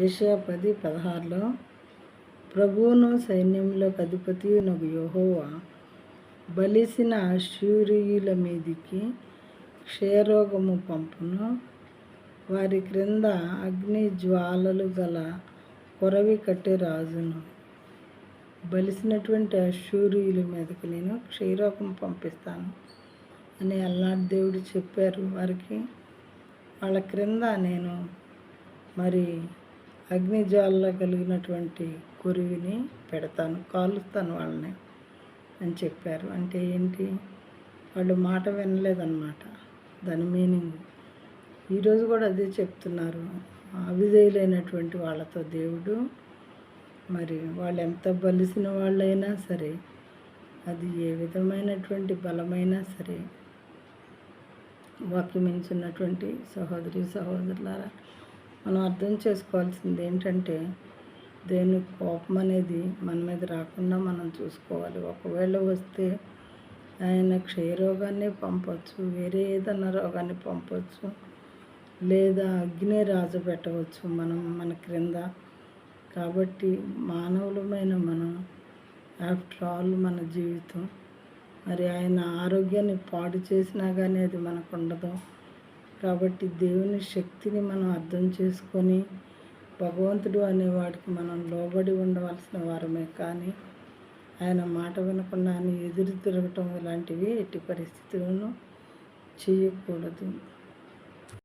యెషయా 10:16లో ప్రభువును సైన్యములకు అధిపతియునగు యెహోవా బలిసిన అష్షూరీయుల మీదికి క్షయరోగము పంపును. వారి క్రింద అగ్ని జ్వాలలు గల కొరవి కట్టె రాజును. బలిసినటువంటి అష్షూరీయుల మీదకి నేను క్షయరోగం పంపిస్తాను అని అలనాటి దేవుడు చెప్పారు వారికి. వాళ్ళ క్రింద నేను మరి అగ్నిజ్వాలలో కలిగినటువంటి కొరివిని పెడతాను, కాలుస్తాను వాళ్ళని అని చెప్పారు. అంటే ఏంటి? వాళ్ళు మాట వినలేదన్నమాట. దాని మీనింగ్ ఈరోజు కూడా అదే చెప్తున్నారు. అవిధేయులైనటువంటి వాళ్ళతో దేవుడు మరి వాళ్ళు ఎంత బలిసిన వాళ్ళైనా సరే, అది ఏ విధమైనటువంటి బలమైనా సరే, వాక్యమించున్నటువంటి సహోదరి సహోదరులారా, మనం అర్థం చేసుకోవాల్సింది ఏంటంటే దేవుని కోపం అనేది మన మీద రాకుండా మనం చూసుకోవాలి. ఒకవేళ వస్తే ఆయన క్షయరోగాన్ని పంపవచ్చు, వేరే ఏదన్నా రోగాన్ని పంపవచ్చు, లేదా అగ్ని రాజపెట్టవచ్చు మన క్రింద. కాబట్టి మానవులమైన మనం ఆఫ్టర్ ఆల్ మన జీవితం మరి ఆయన ఆరోగ్యాన్ని పాడు చేసినా కానీ అది మనకు ఉండదు. కాబట్టి దేవుని శక్తిని మనం అర్థం చేసుకొని భగవంతుడు అనేవాడికి మనం లోబడి ఉండవలసిన వారమే. కానీ ఆయన మాట వినకుండా ఆయన ఎదురు తిరగటం ఇలాంటివి ఎట్టి పరిస్థితులను చేయకూడదు.